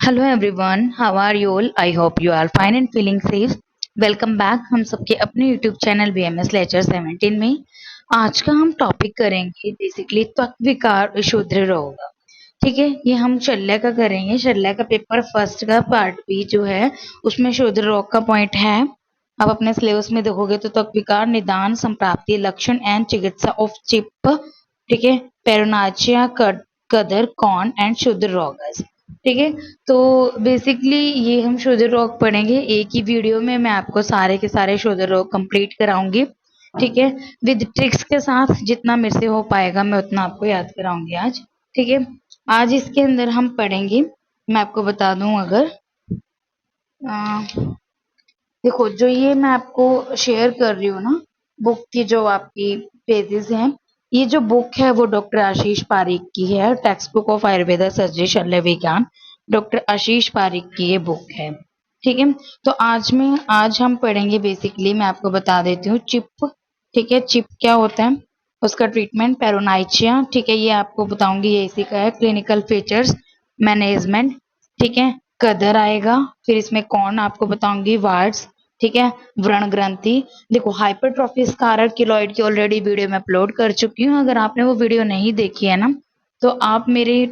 Hello everyone, how are you all? I hope you are fine and feeling safe. Welcome back हम सबके अपने YouTube channel BMS lecture 17 में। आज का हम टॉपिक करेंगे बेसिकली त्वक विकार और शूद्र रोग। ठीक है, ये हम शल्य का करेंगे। शल्य का पेपर फर्स्ट का पार्ट बी जो है उसमें शूद्र रोग का पॉइंट है। आप अपने सिलेबस में देखोगे तो त्वक विकार निदान संप्राप्ति लक्षण एंड चिकित्सा ऑफ चिप, ठीक है, पेरोनाचिया, कदर, कॉन एंड शूद्र रोग। ठीक है, तो बेसिकली ये हम शोधन रोग पढ़ेंगे एक ही वीडियो में। मैं आपको सारे के सारे शोधन रोग कंप्लीट कराऊंगी। ठीक है, विद ट्रिक्स के साथ जितना मेरे से हो पाएगा मैं उतना आपको याद कराऊंगी आज। ठीक है, आज इसके अंदर हम पढ़ेंगे। मैं आपको बता दूं, अगर देखो, जो ये मैं आपको शेयर कर रही हूँ ना, बुक की जो आपकी पेजेस हैं, ये जो बुक है वो डॉक्टर आशीष पारिक की है। Text book of Ayurveda surgery शल्य विज्ञान, डॉक्टर आशीष पारिक की ये बुक है। ठीक है, तो आज हम पढ़ेंगे बेसिकली, मैं आपको बता देती हूँ, चिप। ठीक है, चिप क्या होता है, उसका ट्रीटमेंट, पेरोनाइचिया। ठीक है, ये आपको बताऊंगी, ये इसी का है। Clinical features, management. ठीक है, कदर आएगा, फिर इसमें कौन आपको बताऊंगी, वार्ड्स। ठीक है, व्रण ग्रंथि। देखो, हाइपरट्रॉफी कारक किलोइड की ऑलरेडी वीडियो में अपलोड कर चुकी हूँ। अगर आपने वो वीडियो नहीं देखी है ना, तो आप मेरे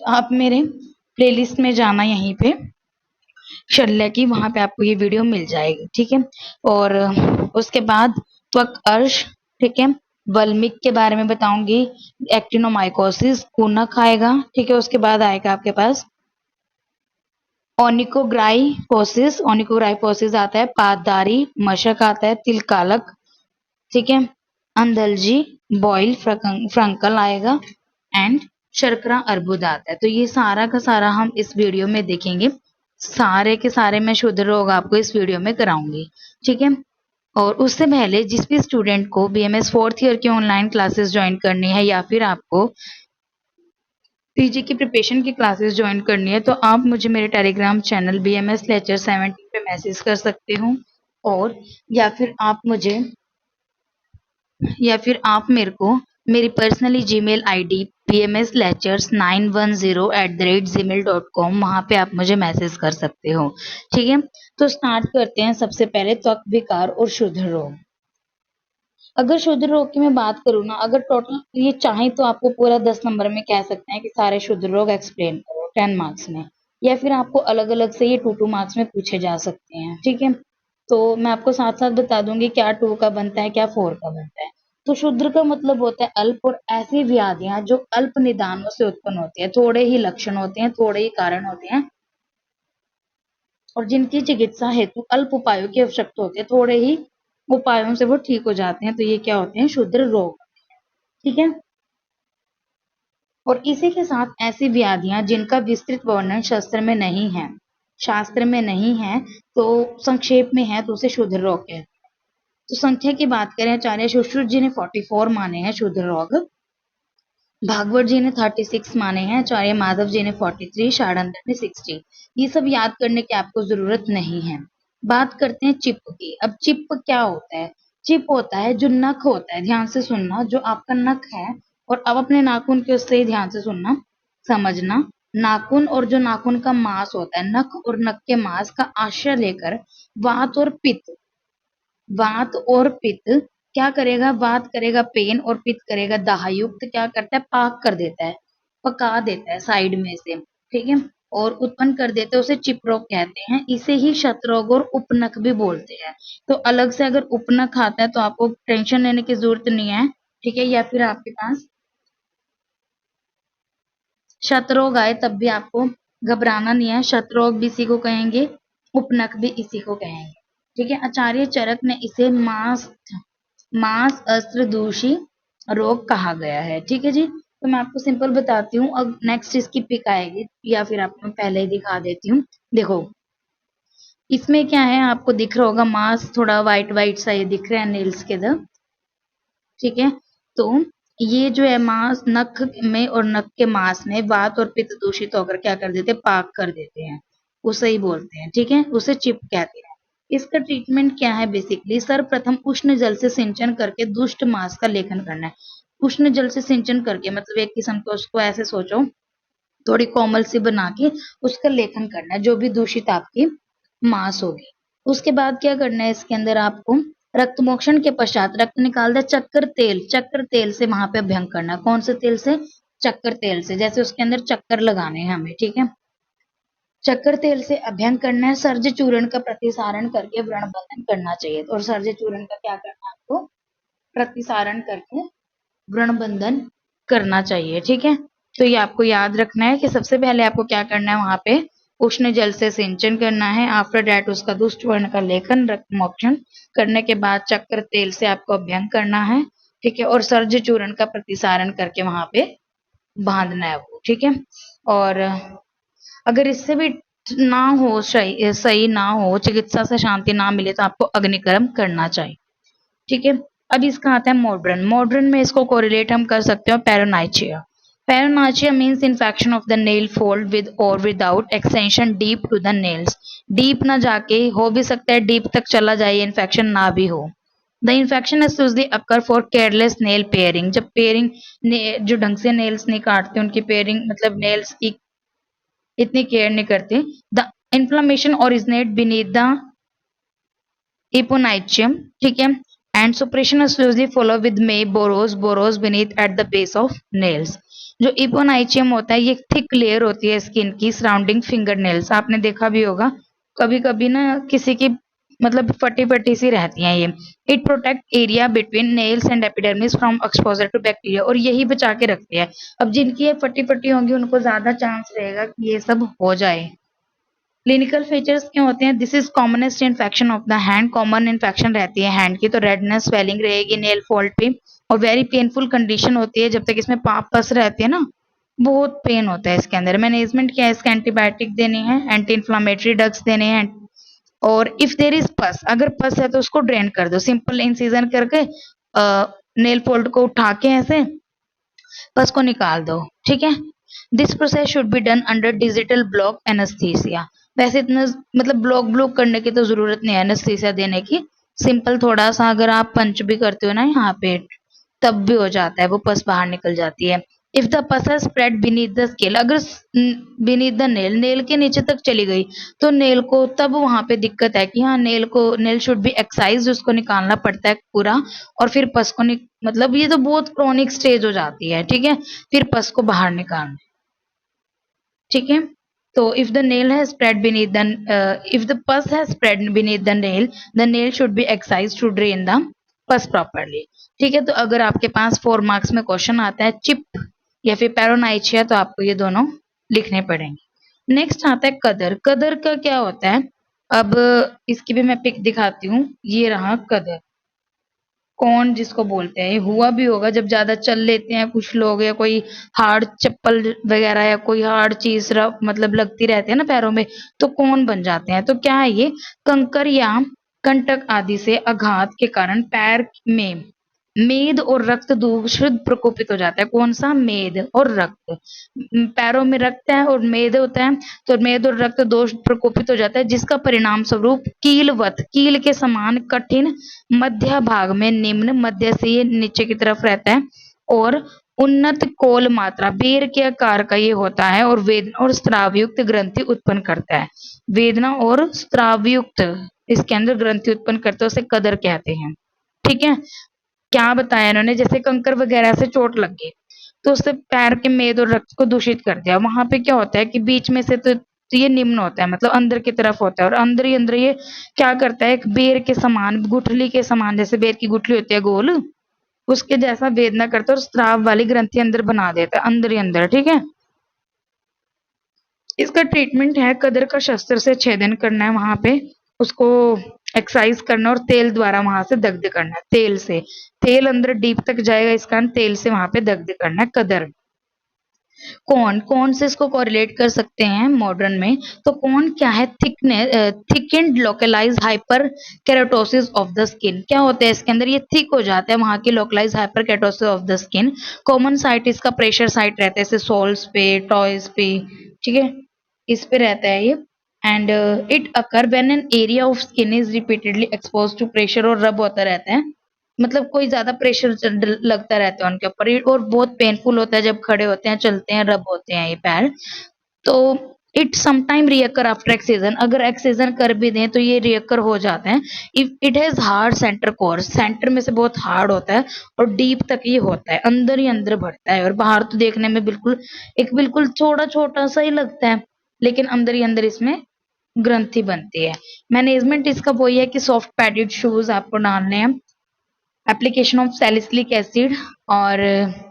आप मेरे प्लेलिस्ट में जाना, यहीं पे शल्य की, वहां पे आपको ये वीडियो मिल जाएगी। ठीक है, और उसके बाद त्वक अर्श। ठीक है, वल्मिक के बारे में बताऊंगी, एक्टिनोमाइकोसिस, कूनक आएगा। ठीक है, उसके बाद आएगा आपके पास ओनिकोग्राइपोसिस आता है, पाददारी, मशक आता है, तिलकालक। ठीक है, अंधलजी, बॉयल, फ्रंकल आएगा, एंड शर्करा अर्बुद आता है। तो ये सारा का सारा हम इस वीडियो में देखेंगे। सारे के सारे मैं शुद्ध रोग आपको इस वीडियो में कराऊंगी। ठीक है, और उससे पहले जिस भी स्टूडेंट को बीएमएस फोर्थ ईयर की ऑनलाइन क्लासेस ज्वाइन करनी है, या फिर आपको पीजी की प्रिपरेशन की क्लासेस ज्वाइन करनी है, तो आप मुझे मेरे टेलीग्राम चैनल बीएमएस लेक्चर 17 पे मैसेज कर सकते हो, और या फिर आप मुझे या फिर आप मेरे को मेरी पर्सनली जीमेल आईडी pmslectures910@gmail.com, वहां पे आप मुझे मैसेज कर सकते हो। ठीक है, तो स्टार्ट करते हैं। सबसे पहले त्वक विकार और शुद्ध रोग। अगर शुद्ध रोग की मैं बात करूँ ना, अगर टोटल ये चाहे तो आपको पूरा 10 नंबर में कह सकते हैं कि सारे शुद्ध रोग एक्सप्लेन करो 10 मार्क्स में, या फिर आपको अलग अलग से ये 2 मार्क्स में पूछे जा सकते हैं। ठीक है, तो मैं आपको साथ साथ बता दूंगी क्या 2 का बनता है, क्या 4 का बनता है। तो शुद्ध का मतलब होता है अल्प, और ऐसी व्याधियां जो अल्प निदानों से उत्पन्न होती है, थोड़े ही लक्षण होते हैं, थोड़े ही कारण होते हैं, और जिनकी चिकित्सा हेतु अल्प उपायों की आवश्यकता होती है, थोड़े ही उपायों से वो ठीक हो जाते हैं, तो ये क्या होते हैं, शुद्ध रोग। ठीक है, और इसी के साथ ऐसी व्याधियां जिनका विस्तृत वर्णन शास्त्र में नहीं है, तो संक्षेप में है, तो उसे शुद्ध रोग कहते हैं। तो संख्या की बात करें, आचार्य सुश्रुत जी ने 44 माने हैं शुद्ध रोग, भागवत जी ने 36 माने हैं, आचार्य माधव जी ने 43, षडानंद ने 60। ये सब याद करने की आपको जरूरत नहीं है। बात करते हैं चिप की। अब चिप क्या होता है? चिप होता है जो नख होता है, ध्यान से सुनना, जो आपका नख है, और अब अपने नाखून के उससे ही ध्यान से सुनना, समझना। नाखून और जो नाखून का मांस होता है, नख और नख के मांस का आश्रय लेकर वात और पित्त क्या करेगा? वात करेगा पेन, और पित्त करेगा दाहयुक्त, क्या करता है? पाक कर देता है, पका देता है साइड में से। ठीक है, और उत्पन्न कर देते हैं, उसे चिप रोग कहते हैं। इसे ही शतरोग और उपनख भी बोलते हैं। तो अलग से अगर उपनख आता है तो आपको टेंशन लेने की जरूरत नहीं है। ठीक है, या फिर आपके पास शतरोग आए तब भी आपको घबराना नहीं है। शतरोग भी इसी को कहेंगे, उपनख भी इसी को कहेंगे। ठीक है, आचार्य चरक ने इसे मांस अस्त्र दूषी रोग कहा गया है। ठीक है जी, तो मैं आपको सिंपल बताती हूँ। अब नेक्स्ट इसकी पिक आएगी, या फिर आपको मैं पहले ही दिखा देती हूँ। देखो, इसमें क्या है, आपको दिख रहा होगा मांस थोड़ा व्हाइट व्हाइट सा ये दिख रहा है नेल्स के इधर। ठीक है, तो ये जो है मांस, नख में और नख के मांस में वात और पित्त दूषित होकर क्या कर देते हैं? पाक कर देते हैं, उसे ही बोलते हैं। ठीक है, उसे चिप कहते हैं। इसका ट्रीटमेंट क्या है? बेसिकली सर्वप्रथम उष्ण जल से सिंचन करके दुष्ट मांस का लेखन करना है। उष्ण जल से सिंचन करके मतलब एक किस्म का, उसको ऐसे सोचो थोड़ी कोमल सी बना के उसका लेखन करना है, जो भी दूषित आपकी मांस होगी। उसके बाद क्या करना है, इसके अंदर आपको रक्त मोक्षण के पश्चात रक्त निकाल दे, चक्कर तेल से वहां पे अभ्यंग करना है। कौन से तेल से? चक्कर तेल से। जैसे उसके अंदर चक्कर लगाने हैं हमें, ठीक है। चक्कर तेल से अभ्यंग करना है। सर्ज चूर्ण का प्रतिसारण करके व्रण बंधन करना चाहिए। और सर्ज चूर्ण का क्या करना है आपको? प्रतिसारण करके व्रण बंधन करना चाहिए, ठीक है। तो ये आपको याद रखना है कि सबसे पहले आपको क्या करना है, वहां पे उष्ण जल से सिंचन करना है। आफ्टर दैट उसका दुष्ट वर्ण का लेखन, रक्त मोक्षण करने के बाद चक्र तेल से आपको अभ्यंग करना है, ठीक है। और सर्ज चूर्ण का प्रतिसारण करके वहां पे बांधना है वो, ठीक है। और अगर इससे भी ना हो, सही ना हो, चिकित्सा से शांति ना मिले, तो आपको अग्निकर्म करना चाहिए, ठीक है। अब इसका आता है मॉडर्न। मॉडर्न में इसको कोरिलेट हम कर सकते हो paronychia. Paronychia means infection of the nail fold with और without extension deep to the nails. Deep ना जाके, हो भी सकता है डीप तक चला जाए, इन्फेक्शन ना भी हो। The infection is usually occur for careless nail pairing. जब पेयरिंग, जो ढंग से नेल्स नहीं काटते, उनकी पेयरिंग मतलब नेल्स की इतनी केयर नहीं करते। The inflammation originate beneath the Eponaitium, ठीक है। And suppuration usually follow with may burrows beneath at the base of nails. जो इपोनाइचियम होता है, ये थिक लेयर होती है स्किन की सराउंडिंग फिंगर नेल्स। आपने देखा भी होगा कभी कभी ना, किसी की मतलब फटी फटी सी रहती हैं ये। It protect area between nails and epidermis from exposure to bacteria, और यही बचा के रखते हैं। अब जिनकी ये फटी फटी होंगी उनको ज्यादा चांस रहेगा कि ये सब हो जाए। क्लिनिकल फीचर्स क्या होते हैं? This is commonest infection of the hand. Common infection रहती है हैंड की, तो रेडनेस स्वेलिंग रहेगी नेल फोल्ड पे, और वेरी पेनफुल कंडीशन होती है जब तक इसमें पाप पस रहती है ना, बहुत पेन होता है इसके अंदर। मैनेजमेंट क्या है? इसके एंटीबायोटिक देने हैं, एंटी इन्फ्लामेटरी ड्रग्स देने हैं। और इफ देर इज पस, अगर पस है तो उसको ड्रेन कर दो, सिंपल इंसिजन करके नेल फोल्ड को उठा के ऐसे पस को निकाल दो, ठीक है। This process should be done under digital block anaesthesia. वैसे इतना मतलब ब्लॉक ब्लॉक करने की तो जरूरत नहीं है एनेस्थीसिया देने की। सिंपल थोड़ा सा अगर आप पंच भी करते हो ना यहाँ पे, तब भी हो जाता है, वो पस बाहर निकल जाती है। इफ द पस है स्प्रेड बीनीथ द स्केल, अगर बीनीथ द नेल, नेल के नीचे तक चली गई, तो नेल को तब वहां पे दिक्कत है कि हाँ, नेल शुड बी एक्साइज, उसको निकालना पड़ता है पूरा। और फिर पस को मतलब ये तो बहुत क्रोनिक स्टेज हो जाती है, ठीक है। फिर पस को बाहर निकालना, ठीक है। तो if the nail has spread beneath the, if the pus has spread beneath the nail should be excise to drain the pus properly, ठीक है। तो अगर आपके पास 4 मार्क्स में क्वेश्चन आता है चिप या फिर पेरोनाइचिया, तो आपको ये दोनों लिखने पड़ेंगे। नेक्स्ट आता है कदर। कदर का क्या होता है? अब इसकी भी मैं पिक दिखाती हूँ। ये रहा कदर। कौन जिसको बोलते हैं, ये हुआ भी होगा जब ज्यादा चल लेते हैं कुछ लोग, या कोई हार्ड चप्पल वगैरह या कोई हार्ड चीज मतलब लगती रहती है ना पैरों में, तो कौन बन जाते हैं। तो क्या है ये? कंकर या कंटक आदि से आघात के कारण पैर में मेद और रक्त दूषित प्रकोपित हो जाता है। कौन सा? मेद और रक्त। पैरों में रक्त है और मेद होता है, तो मेद और रक्त दोष प्रकोपित हो जाता है, जिसका परिणाम स्वरूप कीलवत, कील के समान कठिन मध्य भाग में निम्न, मध्य से ये नीचे की तरफ रहता है, और उन्नत कोल मात्रा बेर के आकार का ये होता है, और वेदना और स्त्रावयुक्त ग्रंथि उत्पन्न करता है। वेदना और स्त्रावयुक्त इसके अंदर ग्रंथि उत्पन्न करते हैं, उसे कदर कहते हैं, ठीक है। क्या बताया इन्होंने? जैसे कंकर वगैरह से चोट लग गई, तो उससे पैर के मेद और रक्त को दूषित कर दिया। वहां पे क्या होता है कि बीच में से तो ये निम्न होता है, मतलब अंदर की तरफ होता है, और अंदर ही अंदर ये क्या करता है, एक बेर के समान, गुठली के समान, जैसे बेर की गुठली होती है गोल, उसके जैसा वेदना करता है, और स्त्राव वाली ग्रंथि अंदर बना देता है, अंदर ही अंदर, ठीक है। इसका ट्रीटमेंट है कदर का शस्त्र से छेदन करना है, वहां पे उसको एक्सरसाइज करना और तेल द्वारा वहां से दग्ध करना है। तेल से, तेल अंदर डीप तक जाएगा, इस कारण तेल से वहां पे दग्ध करना है कदर। कौन कौन से इसको कोरिलेट कर सकते हैं मॉडर्न में? तो कौन क्या है? Thick and localise hyper keratosis of the skin. क्या होता है इसके अंदर? ये थिक हो जाता है वहां की localise hyper keratosis of the skin. Common site इसका प्रेशर साइट रहता है, जैसे सोल्स पे, टॉयज पे, ठीक है, इस पे रहता है ये। And it occur when an area of skin is repeatedly expose to pressure, और रब होता रहता है मतलब कोई ज्यादा प्रेशर लगता रहता है उनके ऊपर, और बहुत पेनफुल होता है जब खड़े होते हैं, चलते हैं, रब होते हैं ये पैर। तो इट समटाइम रियकर आफ्टर एक्सीजन, अगर एक्सीजन कर भी दें तो ये रियकर हो जाते हैं। If it has hard centre course, centre में से बहुत हार्ड होता है और डीप तक ये होता है, अंदर ही अंदर भरता है, और बाहर तो देखने में बिल्कुल एक बिल्कुल थोड़ा छोटा सा ही लगता है, लेकिन अंदर ही अंदर इसमें ग्रंथि बनती है। मैनेजमेंट इसका वही है कि सॉफ्ट पैडेड शूज आपको डालने हैं, एप्लीकेशन ऑफ सैलिसिलिक एसिड और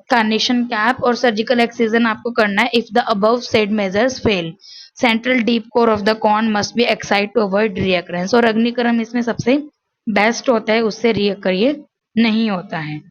कार्नेशन कैप और सर्जिकल एक्सीजन आपको करना है if the above said measures fail. Central deep core of the corn must be excite to avoid recurrence, और अग्निकर्म इसमें सबसे बेस्ट होता है, उससे रियकर ये नहीं होता है।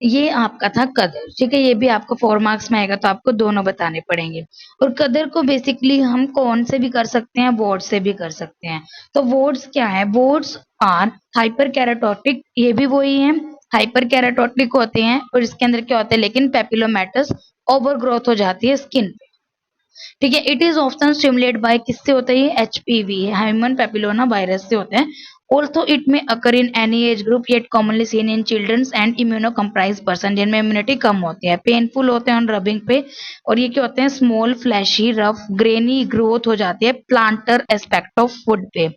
ये आपका था कदर, ठीक है, ये भी आपको 4 मार्क्स में आएगा, तो आपको दोनों बताने पड़ेंगे। और कदर को बेसिकली हम कौन से भी कर सकते हैं, वर्ड से भी कर सकते हैं। तो वर्ड्स क्या है, वर्ड्स आर हाइपर कैराटोटिक, ये भी वही है, हाइपर कैराटोटिक होते हैं, और इसके अंदर क्या होता है, लेकिन पेपिलोमेटस ओवर ग्रोथ हो जाती है स्किन पे, ठीक है। It is often stimulate by, किससे होता है ये, एचपीवी, ह्यूमन पेपिलोमा वायरस से होता है। Although it may occur in any age group, yet commonly seen in childrens and immuno compromise person, जिनमें इम्यूनिटी कम होती है, पेनफुल होते हैं ऑन रबिंग पे, और ये क्या होते हैं, small fleshy rough grainy growth हो जाती है प्लांटर एस्पेक्ट ऑफ फुट पे,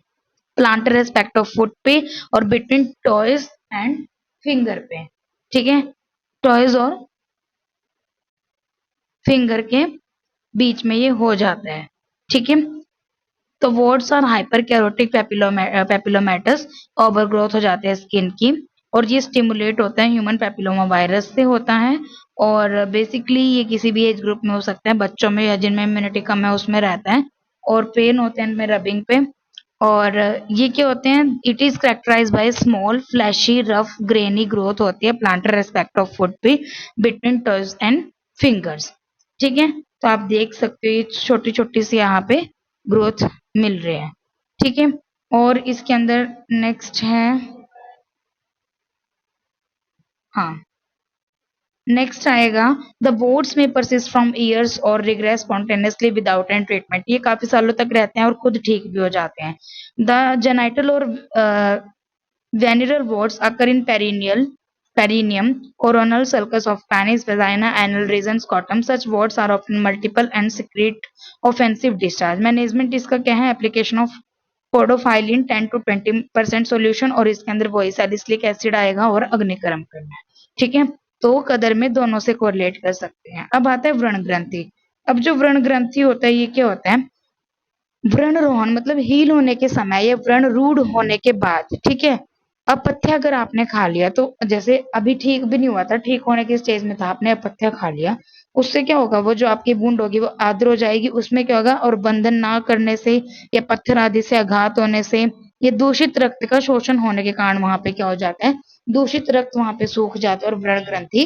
प्लांटर एस्पेक्ट ऑफ फुट पे और बिटवीन टॉयज एंड फिंगर पे, ठीक है, टॉयज और फिंगर के बीच में ये हो जाता है, ठीक है। तो warts are hyper keratotic papillomatous, over growth हो जाते हैं स्किन की, और ये स्टिमुलेट होता है ह्यूमन पेपिलोमा वायरस से होता है, और बेसिकली ये किसी भी एज ग्रुप में हो सकता है, बच्चों में या जिनमें इम्यूनिटी कम है उसमें रहता है, और पेन होते हैं इनमें रबिंग पे। और ये क्या होते हैं, it is characterize by small fleshy rough grainy growth होती है प्लांटर रेस्पेक्ट ऑफ फुट पे बिटवीन टोज एंड फिंगर्स, ठीक है। तो आप देख सकते हो ये छोटी छोटी सी यहाँ पे ग्रोथ मिल रहे हैं, ठीक है। और इसके अंदर नेक्स्ट है, हाँ, नेक्स्ट आएगा, द बोर्ड्स में परसिस्ट फ्रॉम ईयर्स और regress spontaneously without any treatment, ये काफी सालों तक रहते हैं और खुद ठीक भी हो जाते हैं। द जेनाइटल और वेनिरल warts occur in perineum, coronal sulcus of penis, vagina, anal region, scrotum. Such warts are often multiple and secrete offensive discharge. Management इसका क्या है, एप्लीकेशन ऑफ पोडोफाइलिन 10 to 20% सॉल्यूशन, और इसके अंदर वही सैलिसिलिक एसिड आएगा और अग्निकर्म करना है, ठीक है। तो कदर में दोनों से कोरिलेट कर सकते हैं। अब आता है व्रण ग्रंथि। अब जो व्रण ग्रंथि होता है ये क्या होता है, व्रण रोहन मतलब हील होने के समय या व्रण रूढ़ होने के बाद, ठीक है। अपथ्य अगर आपने खा लिया, तो जैसे अभी ठीक भी नहीं हुआ था, ठीक होने के स्टेज में था, आपने अपथ्य खा लिया, उससे क्या होगा, वो जो आपकी बूंद होगी वो आद्र हो जाएगी, उसमें क्या होगा, और बंधन ना करने से या पत्थर आदि से आघात होने से, ये दूषित रक्त का शोषण होने के कारण वहां पे क्या हो जाता है, दूषित रक्त वहां पे सूख जाता है और व्रण ग्रंथि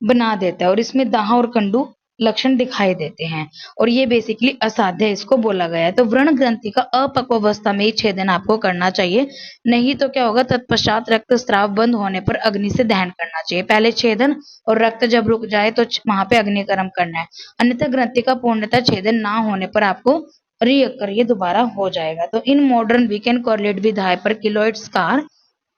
बना देता है, और इसमें दाह और कंडू लक्षण दिखाई देते हैं, और ये बेसिकली असाध्य इसको बोला गया है। तो व्रण ग्रंथि का अपक्व अवस्था में ही छेदन आपको करना चाहिए, नहीं तो क्या होगा, तत्पश्चात रक्त स्राव बंद होने पर अग्नि से दहन करना चाहिए, पहले छेदन और रक्त जब रुक जाए तो वहां पे अग्निकर्म करना है, अन्यथा ग्रंथि का पूर्णतः छेदन ना होने पर आपको रियकर ये दोबारा हो जाएगा। तो in modern we can correlate with hyper keloid scar,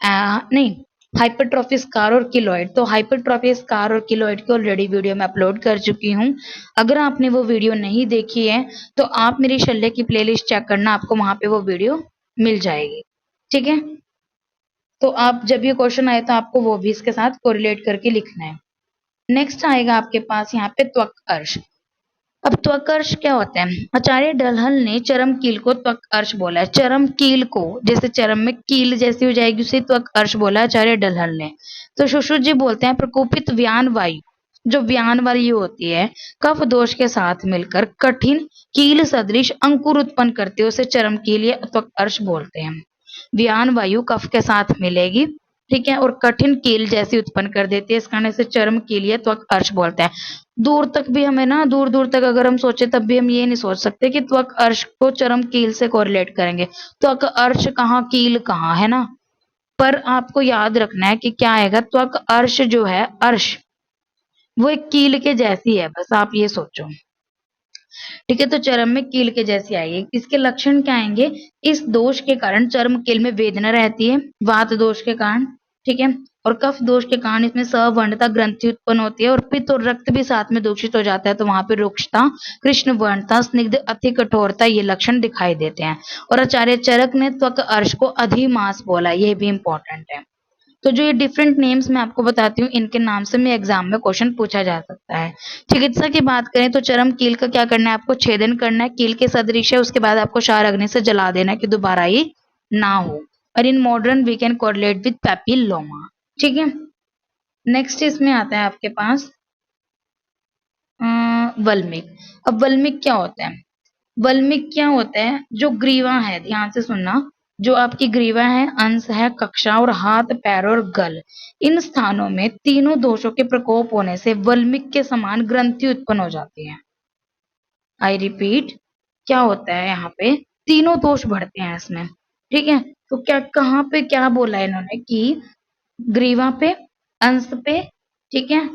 नहीं, हाइपरट्रॉफी स्कार और किलोइड। तो हाइपरट्रॉफी स्कार और किलोइड की ऑलरेडी वीडियो मैं अपलोड कर चुकी हूँ, अगर आपने वो वीडियो नहीं देखी है तो आप मेरी शल्य की प्लेलिस्ट चेक करना, आपको वहां पे वो वीडियो मिल जाएगी, ठीक है। तो आप जब ये क्वेश्चन आए तो आपको वो भी इसके साथ कोरिलेट करके लिखना है। नेक्स्ट आएगा आपके पास यहाँ पे त्वक अर्श। अब त्वक अर्श क्या होता है, आचार्य डलहल ने चरम कील को त्वक अर्श बोला है, चरम कील को, जैसे चरम में कील जैसी हो जाएगी उसे त्वक अर्श बोला आचार्य डलहल ने। तो सुश्रुत जी बोलते हैं, प्रकोपित व्यान वायु, जो व्यान वायु होती है, कफ दोष के साथ मिलकर कठिन कील सदृश अंकुर उत्पन्न करते हैं, उसे चरम कील या त्वक अर्श बोलते हैं। व्यान वायु कफ के साथ मिलेगी, ठीक है, और कठिन कील जैसी उत्पन्न कर देती है, इस कारण से चरम कील या त्वक अर्श बोलते हैं। दूर तक भी हमें ना, दूर दूर तक अगर हम सोचे तब भी हम ये नहीं सोच सकते कि त्वक अर्श को चरम कील से कोरिलेट करेंगे, त्वक अर्श कहाँ कील कहाँ, है ना। पर आपको याद रखना है कि क्या आएगा, त्वक अर्श जो है, अर्श वो एक कील के जैसी है, बस आप ये सोचो। ठीक है, तो चर्म में कील के जैसी आएगी। इसके लक्षण क्या आएंगे? इस दोष के कारण चर्म कील में वेदना रहती है, वात दोष के कारण, ठीक है, और कफ दोष के कारण इसमें सवर्णता ग्रंथि उत्पन्न होती है, और पित्त और रक्त भी साथ में दूषित हो जाता है, तो वहां पे रुक्षता, कृष्ण वर्णता, स्निग्ध अति कठोरता, ये लक्षण दिखाई देते हैं। और आचार्य चरक ने त्वक अर्श को अधिमास बोला, ये भी इंपॉर्टेंट है। तो जो ये डिफरेंट नेम्स मैं आपको बताती हूँ, इनके नाम से मैं एग्जाम में क्वेश्चन पूछा जा सकता है। चिकित्सा की बात करें तो चरम कील का क्या करना है? आपको छेदन करना है, कील के सदृश है, उसके बाद आपको क्षार अग्नि से जला देना है कि दोबारा ये ना हो। और in modern we can correlate with papilloma, ठीक है। नेक्स्ट इसमें आता है आपके पास वल्मिक। अब वल्मिक क्या होता है? वल्मिक क्या होता है? जो ग्रीवा है, ध्यान से सुनना, जो आपकी ग्रीवा है, अंश है, कक्षा और हाथ, पैर और गल, इन स्थानों में तीनों दोषों के प्रकोप होने से वल्मिक के समान ग्रंथि उत्पन्न हो जाती है। आई रिपीट, क्या होता है यहाँ पे? तीनों दोष बढ़ते हैं इसमें, ठीक है। तो क्या, कहाँ पे क्या बोला है इन्होंने कि ग्रीवा पे, अंश पे, ठीक है,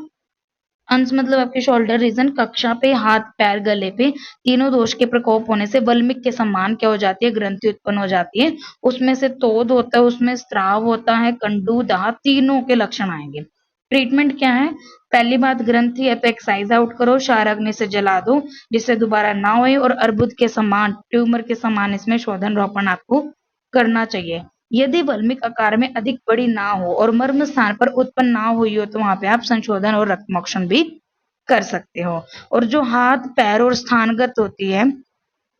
अंश मतलब आपके शोल्डर रीजन, कक्षा पे, हाथ, पैर, गले पे, तीनों दोष के प्रकोप होने से वल्मिक के समान क्या हो जाती है? ग्रंथि उत्पन्न हो जाती है। उसमें से तोद होता है, उसमें स्त्राव होता है, कंडू, दाह, तीनों के लक्षण आएंगे। ट्रीटमेंट क्या है? पहली बात, ग्रंथि है तो एक्साइज आउट करो, क्षार अग्नि से जला दो जिससे दोबारा ना होए, और अर्बुद के समान, ट्यूमर के समान इसमें शोधन रोपण आपको करना चाहिए। यदि वल्मिक आकार में अधिक बड़ी ना हो और मर्म स्थान पर उत्पन्न ना हुई हो तो वहां पे आप संशोधन और रक्तमोक्षण भी कर सकते हो। और जो हाथ, पैर और स्थानगत होती है,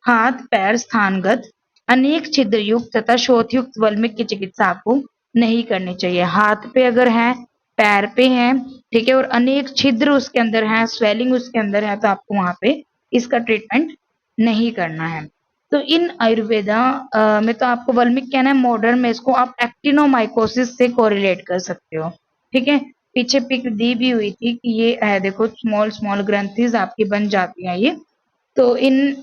हाथ, पैर, स्थानगत अनेक छिद्र युक्त तथा शोथ युक्त वल्मिक की चिकित्सा आपको नहीं करनी चाहिए। हाथ पे अगर है, पैर पे है, ठीक है, और अनेक छिद्र उसके अंदर है, स्वेलिंग उसके अंदर है, तो आपको वहां पे इसका ट्रीटमेंट नहीं करना है। तो इन आयुर्वेदा में तो आपको वल्मिक कहना है, मॉडर्न में इसको आप एक्टिनोमाइकोसिस से कोरिलेट कर सकते हो, ठीक है। पीछे पिक दी भी हुई थी कि ये है, देखो, स्मॉल स्मॉल ग्रंथिस आपकी बन जाती हैं ये। तो in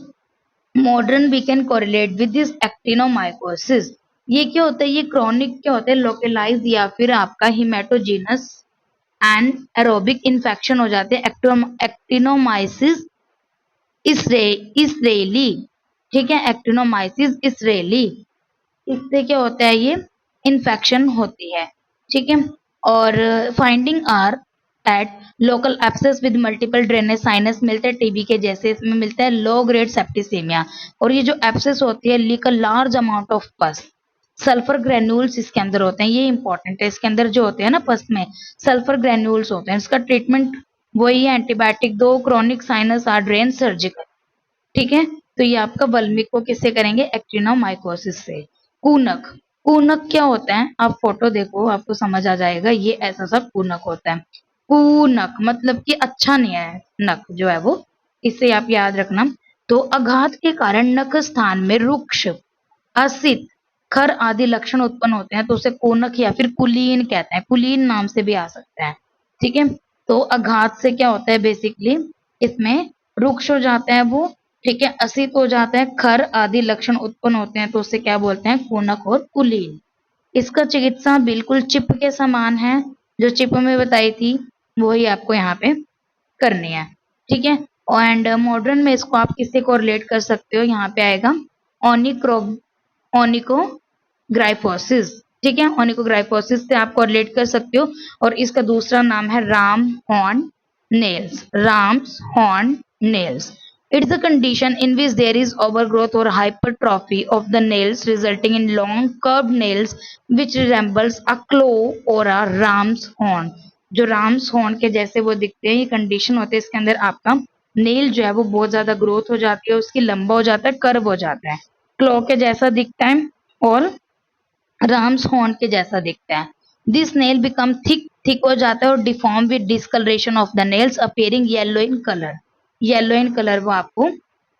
modern we can correlate with this actinomycosis. ये क्या होता है? ये क्रॉनिक क्या होता है? लोकलाइज या फिर आपका हिमेटोजीनस एंड एरोबिक इन्फेक्शन हो जाते हैं। एक्टिनोमाइसिस इसरेली, ठीक है, एक्टिनोमाइसिस इसरेली, इससे क्या होता है? ये इन्फेक्शन होती है, ठीक है। और finding are at local abscess with multiple drainage sinus मिलते हैं टीबी के जैसे, इसमें मिलता है लो ग्रेड सेप्टिसेमिया। और ये जो एब्सेस होती है, leak a large amount of पस, सल्फर ग्रेन्यूल्स इसके अंदर होते हैं, ये इंपॉर्टेंट है। इसके अंदर जो होते हैं ना पस में सल्फर ग्रेन्यूल्स होते हैं। इसका ट्रीटमेंट वही है, एंटीबायोटिक दो, chronic sinus or drain, surgical, ठीक है। तो ये आपका वल्मिक को किससे करेंगे? एक्टिनोमाइकोसिस से। कूनक, कूनक क्या होता है? आप फोटो देखो आपको समझ आ जाएगा, ये ऐसा सब कूनक होता है। कूनक मतलब कि अच्छा नहीं है, नक जो है वो, इससे आप याद रखना। तो आघात के कारण नख स्थान में रुक्ष, असित, खर आदि लक्षण उत्पन्न होते हैं तो उसे कोनक या फिर कुलीन कहते हैं, कुलीन नाम से भी आ सकता है, ठीक है। तो आघात से क्या होता है? बेसिकली इसमें रुक्ष हो जाता है वो, ठीक है, असित हो जाता है, खर आदि लक्षण उत्पन्न होते हैं तो उसे क्या बोलते हैं? कोनक और कुलीन। इसका चिकित्सा बिल्कुल चिप के समान है, जो चिप में बताई थी वही आपको यहाँ पे करनी है, ठीक है। एंड मॉडर्न में इसको आप किससे कोरिलेट कर सकते हो? यहाँ पे आएगा ओनिक्रो ओनिकोग्राइफोसिस, ठीक है, ओनिकोग्राइफोसिस से आप कोरिलेट कर सकते हो। और इसका दूसरा नाम है Ram horn nails, Ram's horn nails. It's a condition in which there is overgrowth or hypertrophy of the nails resulting in long curved nails which resembles a claw or a ram's horn. जो Ram's horn के जैसे वो दिखते हैं, ये condition होते हैं, इसके अंदर आपका नेल जो है वो बहुत ज्यादा ग्रोथ हो जाती है, उसकी लंबा हो जाता है, कर्व हो जाता है, क्लॉ के जैसा दिखता है और राम्स हॉर्न के जैसा दिखता है। This nail become thick, thick हो जाता है और deform with discoloration of the nails appearing yellow in colour, yellow in colour वो आपको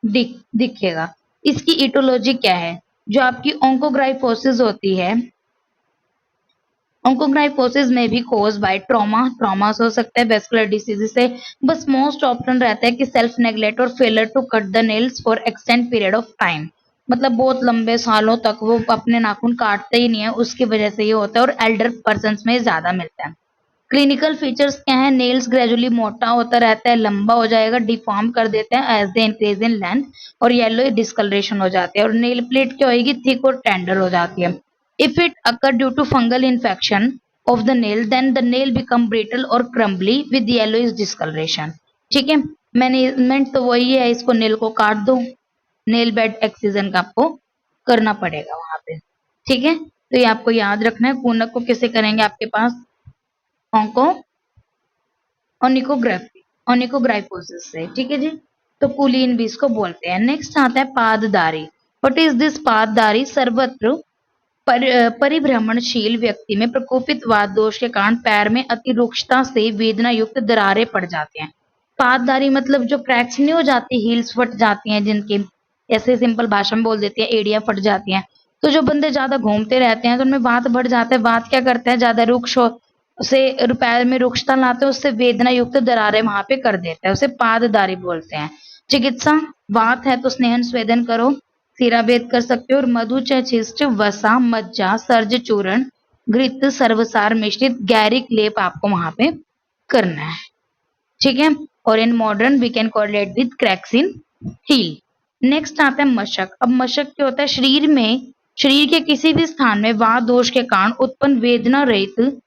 दिखेगा। इसकी इटोलॉजी क्या है? जो आपकी ओंकोग्राइफोसिस होती है, ओंकोग्राइफोसिस में भी कोज बाय ट्रॉमा, ट्रॉमा हो सकता है, वेस्कुलर डिसीज से, बस मोस्ट ऑप्शन रहता है कि सेल्फ नेग्लेक्ट और failure to cut the nails for extend period of time, मतलब बहुत लंबे सालों तक वो अपने नाखून काटते ही नहीं है, उसकी वजह से ये होता है, और एल्डर पर्सन में ज्यादा मिलता है। क्लिनिकल फीचर्स क्या है? नेल्स ग्रेजुअली मोटा होता रहता है, लंबा हो जाएगा, डिफॉर्म कर देते हैं as they increase in length, और येलो डिस्कलरेशन हो जाती है। और नेल प्लेट क्या होगी? थिक और टेंडर हो जाती है। If it occur due to fungal infection of the nail then the nail become brittle और क्रम्बली विद येलोइश डिस्कलरेशन। ठीक है, मैनेजमेंट तो वही है, इसको नेल को काट दो, नेल बेड एक्सीजन का आपको करना पड़ेगा वहां पे। ठीक है, तो ये आपको याद रखना है। पूनक को कैसे करेंगे आपके पास? ऑंको ओनिकोग्राफी ओनिकोग्राइफोसिस से। ठीक है जी, तो कुलीन भी इसको बोलते हैं। नेक्स्ट आता है पाददारी। व्हाट इज दिस पाददारी? सर्वत्र परिभ्रमणशील व्यक्ति में प्रकोपित वात दोष के कारण पैर में अति रुक्षता से वेदना युक्त दरारें पड़ जाते हैं। पाददारी मतलब जो क्रैक्स नहीं हो जाती, हील्स फट जाती हैं जिनकी, ऐसे सिंपल भाषा में बोल देती है, एड़ियां फट जाती हैं। तो जो बंदे ज्यादा घूमते रहते हैं तो उनमें वात बढ़ जाता है। वात क्या करता है? ज्यादा रुक्ष हो उसे पैर में रुक्षता लाते हैं, उससे वेदना युक्त दरारें वहां पे कर देता है, उसे पाददारी बोलते हैं। चिकित्सा, वात है तो स्नेहन स्वेदन करो, सिराभेद कर सकते हो, और मधु छिष्ट वसा मज्जा सर्ज चूर्ण घृत सर्वसार मिश्रित गैरिक लेप आपको वहां पे करना है। ठीक है, और in modern we can correlate with cracks in heel. Next आता है मशक। अब मशक क्या होता है? शरीर के किसी भी स्थान में वात दोष के कारण उत्पन्न वेदना रहित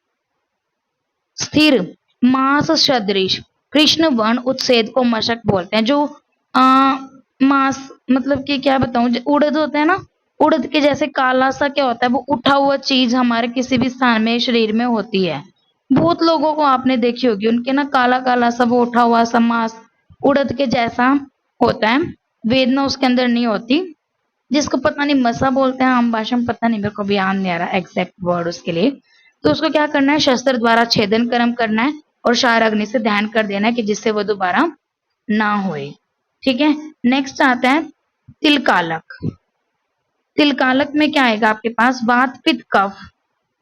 स्थिर मांस सदृश कृष्ण वर्ण उत्सेद को मशक बोलते हैं। जो मांस मतलब कि क्या बताऊं, उड़द होता है ना, उड़द के जैसे काला सा क्या होता है, वो उठा हुआ चीज हमारे किसी भी स्थान में शरीर में होती है। बहुत लोगों को आपने देखी होगी, उनके ना काला काला सा वो उठा हुआ सा मांस उड़द के जैसा होता है, वेदना उसके अंदर नहीं होती, जिसको पता नहीं मसा बोलते हैं आम भाषा में, पता नहीं, मेरे को भी याद नहीं आ रहा एग्जैक्ट वर्ड उसके लिए। तो उसको क्या करना है? शस्त्र द्वारा छेदन कर्म करना है और शार अग्नि से ध्यान कर देना है कि जिससे वो दोबारा ना होए। ठीक है, नेक्स्ट आता है तिलकालक। तिलकालक में क्या आएगा आपके पास? वात पित्त कफ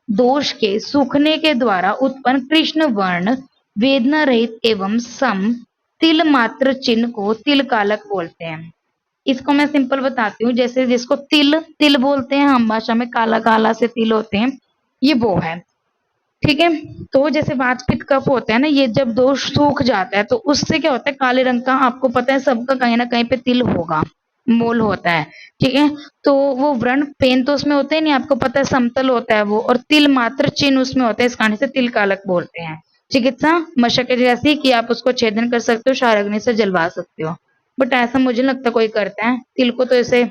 दोष के सूखने के द्वारा उत्पन्न कृष्ण वर्ण वेदना रहित एवं सम तिल मात्र चिन्ह को तिलकालक बोलते हैं। इसको मैं सिंपल बताती हूँ, जैसे जिसको तिल तिल बोलते हैं हम भाषा में, काला काला से तिल होते हैं, ये वो है। ठीक है, तो जैसे वातपित्त कफ होता है ना, ये जब दोष सूख जाता है तो उससे क्या होता है? काले रंग का, आपको पता है सबका कहीं ना कहीं पे तिल होगा, मोल होता है। ठीक है, तो वो व्रण पेन तो उसमें होता ही नहीं, आपको पता है समतल होता है वो, और तिल मात्र चिन्ह उसमें होता है, इस कारण से तिल कालक बोलते हैं। चिकित्सा मशक जैसी कि आप उसको छेदन कर सकते हो, शारग्नि से जलवा सकते हो, बट ऐसा मुझे लगता कोई करता है। तिल को तो ऐसे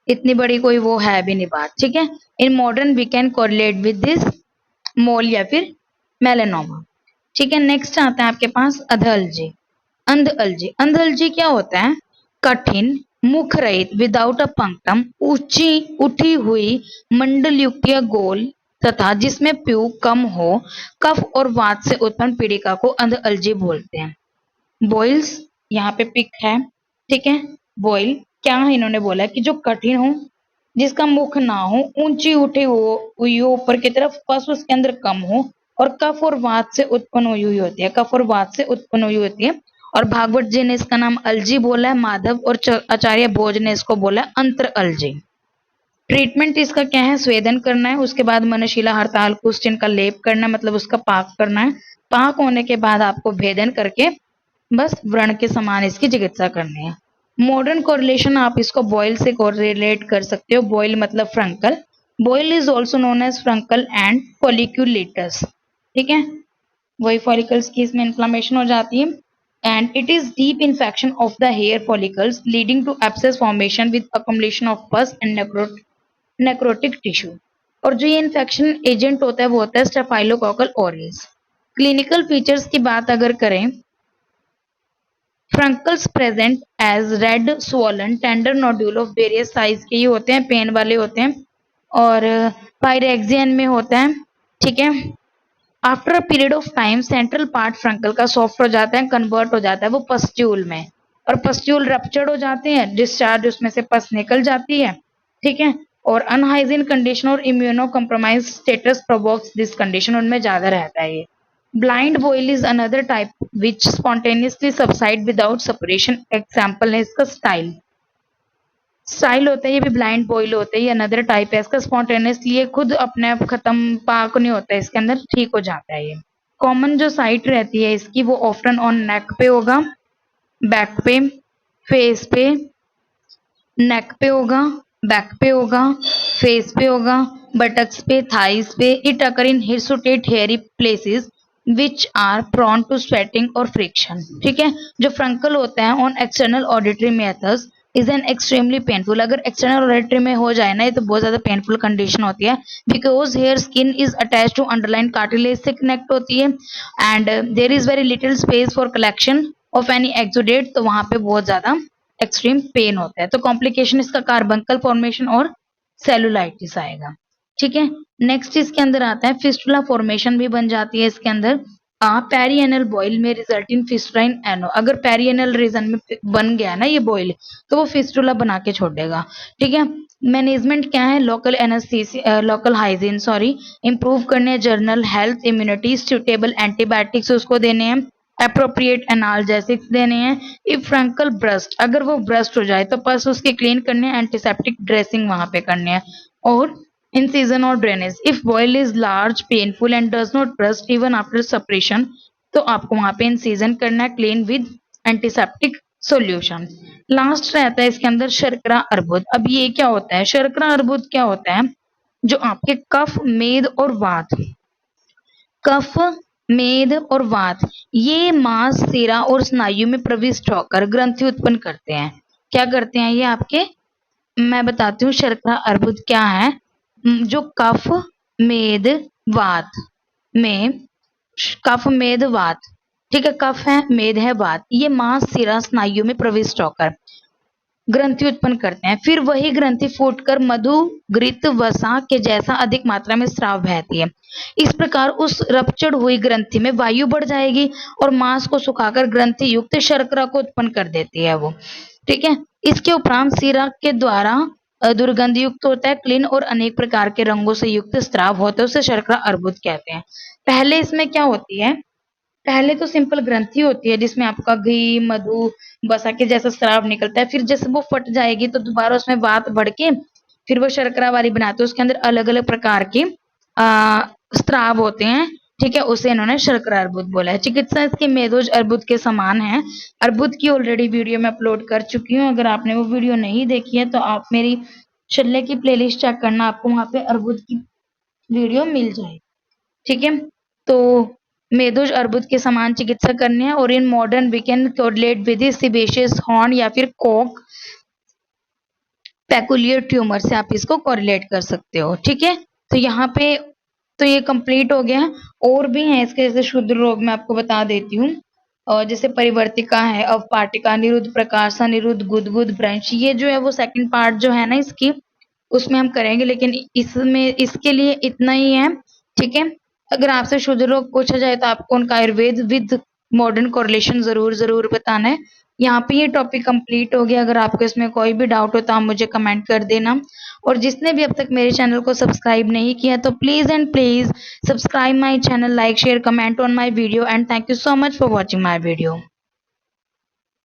इतनी बड़ी कोई वो है भी नहीं बात। ठीक है, in modern we can correlate with this mole या फिर मेलेनोमा। ठीक है, नेक्स्ट आता है आपके पास अधअलजी। अंधअलजी। अंधअलजी क्या होता है? कठिन मुख रहित विदाउट अ पंक्टम ऊंची उठी हुई मंडल युक्त या गोल तथा जिसमें प्यू कम हो कफ और वात से उत्पन्न पीड़िका को अंधअलजी बोलते हैं। बॉइल्स, यहाँ पे पिक है। ठीक है, बॉइल क्या इन्होंने बोला है कि जो कठिन हो, जिसका मुख ना हो, ऊंची उठी हुई हो ऊपर की तरफ, पस उसके अंदर कम हो, और कफ और वात से उत्पन्न हुई हुई होती है, कफ और वात से उत्पन्न हुई होती है। और भागवत जी ने इसका नाम अलजी बोला है, माधव और आचार्य भोज ने इसको बोला है अंतर अलजी। ट्रीटमेंट इसका क्या है? स्वेदन करना है, उसके बाद मनशिला हड़ताल कुष्ठिन का लेप करना है, मतलब उसका पाक करना है। पाक होने के बाद आपको भेदन करके बस व्रण के समान इसकी चिकित्सा करनी है। मॉडर्न कोरिलेशन आप इसको बॉयल से कोरिलेट कर सकते हो। बॉयल मतलब furuncle, boil is also known as furuncle and folliculitis. ठीक है, वही फॉलिकल्स की इसमें इन्फ्लामेशन हो जाती है, and it is deep infection of the hair follicles leading to abscess formation with accommodation of pus and necrotic tissue. और जो ये इन्फेक्शन एजेंट होता है वो होता है स्टेफाइलोकोकल ऑरियस। क्लिनिकल फीचर्स की बात अगर करें, furuncles present as red swollen tender nodule of various size के ही होते हैं, पेन वाले होते हैं, और पायरेक्सियन में होता है। ठीक है, after a period of time central part furuncle का सॉफ्ट हो जाता है, कन्वर्ट हो जाता है वो पस्ट्यूल में, और पस्ट्यूल रप्चर्ड हो जाते हैं, डिस्चार्ज उसमें से पस निकल जाती है। ठीक है, और अनहाइजीन कंडीशन और immuno compromise status provokes this condition, उनमें ज्यादा रहता है ये। Blind boil is another type which spontaneously subside without separation. Example है इसका स्टाइल। स्टाइल होता है, ये भी ब्लाइंड बॉइल होता है, ये अनदर टाइप है इसका। स्पॉन्टेनियसली ये खुद अपने आप खत्म पाक नहीं होता है, इसके अंदर ठीक हो जाता है ये। कॉमन जो साइट रहती है इसकी वो ऑफ्टन ऑन नेक पे होगा, बैक पे, फेस पे, नेक पे होगा, बैक पे होगा, फेस पे होगा, बटक्स पे, थाइस पे। It occur in hirsute hairy places which are prone to sweating और फ्रिक्शन। ठीक है, जो फ्रंकल होता है on external auditory methods is an extremely painful. अगर एक्सटर्नल ऑडिटरी में हो जाए ना ये तो बहुत ज्यादा पेनफुल कंडीशन होती है, because hair skin is attach to underline cartilage से कनेक्ट होती है and there is very little space for collection of any exudate, तो वहां पे बहुत ज्यादा एक्सट्रीम पेन होता है। तो कॉम्प्लिकेशन इसका कार्बंकल फॉर्मेशन और सेलुलाइटिस आएगा। ठीक है, नेक्स्ट इसके अंदर आता है फिस्टुला फॉर्मेशन भी बन जाती है इसके अंदर। पेरिएनल बॉइल में रिजल्ट इन फिस्टुला इन एनो। अगर पेरिएनल रीजन में बन गया ना ये बॉइल तो वो फिस्टुला बना के छोड़ देगा। ठीक है, मैनेजमेंट क्या है, local anaesthesia, local hygiene sorry, improve करने general health, immunity, suitable antibiotics उसको देने हैं, अप्रोप्रिएट एनाल्जेसिक्स देने हैं। इफ फ्रंकल ब्रस्ट, अगर वो ब्रस्ट हो जाए तो पस उसके क्लीन करने, एंटीसेप्टिक ड्रेसिंग वहां पे करने हैं और incision और drainage. If boil is large painful and does not burst even after suppression तो आपको वहां पे इंसिजन करना है, clean with antiseptic solution. Last रहता है इसके अंदर शर्करा अर्बुद। अब ये क्या होता है, शर्करा अर्बुद क्या होता है, जो आपके कफ, मेद और वात, कफ, मेद और वात, ये मांस, सिरा और स्नायु में प्रविष्ट होकर ग्रंथि उत्पन्न करते हैं। क्या करते हैं ये आपके, मैं बताती हूँ शर्करा अर्बुद क्या है। जो कफ, मेद, वात में, कफ, मेद, वात, ठीक है, कफ है, मेद है, वात, ये मांस, सिरा, स्नायु में प्रविष्ट होकर ग्रंथि उत्पन्न करते हैं। फिर वही ग्रंथि फूटकर मधु, घृत, वसा के जैसा अधिक मात्रा में स्राव बहती है। इस प्रकार उस रप्चर हुई ग्रंथि में वायु बढ़ जाएगी और मांस को सुखाकर ग्रंथि युक्त शर्करा को उत्पन्न कर देती है वो। ठीक है, इसके उपरांत सिरा के द्वारा दुर्गंध युक्त होता है, क्लीन और अनेक प्रकार के रंगों से युक्त स्राव होता है, उसे शर्करा अर्बुद कहते हैं। पहले इसमें क्या होती है, पहले तो सिंपल ग्रंथि होती है जिसमें आपका घी, मधु, वसा के जैसा स्राव निकलता है। फिर जैसे वो फट जाएगी तो दोबारा उसमें वात बढ़ के फिर वो शर्करा वाली बनाते हैं, उसके अंदर अलग अलग प्रकार के स्राव होते हैं। ठीक है, उसे इन्होंने शर्करा अर्बुद बोला है। चिकित्सा इसके मेदोज अर्बुद के समान है। अर्बुद की ऑलरेडी वीडियो मैं अपलोड कर चुकी हूँ, अगर आपने वो वीडियो नहीं देखी है तो आप मेरी शल्य की प्लेलिस्ट चेक करना, आपको वहां पे अर्बुद की वीडियो मिल जाएगी। ठीक है, तो मेदोज अर्बुद के समान चिकित्सा करने हैं और in modern we can correlate with sebaceous horn या फिर कोक पेकुलियर ट्यूमर से आप इसको कोरिलेट कर सकते हो। ठीक है, तो यहाँ पे तो ये कंप्लीट हो गया। और भी है इसके, जैसे शुद्ध रोग मैं आपको बता देती हूँ, और जैसे परिवर्तिका है, अवपाटिका, निरुद्ध प्रकाशा, निरुद्ध गुदगुद, ब्रंश, ये जो है वो सेकंड पार्ट जो है ना इसकी उसमें हम करेंगे, लेकिन इसमें इसके लिए इतना ही है। ठीक है, अगर आपसे शुद्ध रोग पूछा जाए तो आपको उनका आयुर्वेद विद मॉडर्न कोरिलेशन जरूर बताना है। यहाँ पे ये टॉपिक कंप्लीट हो गया। अगर आपको इसमें कोई भी डाउट हो तो आप मुझे कमेंट कर देना, और जिसने भी अब तक मेरे चैनल को सब्सक्राइब नहीं किया तो please and please subscribe my channel, like, share, comment on my video and thank you so much for watching my video.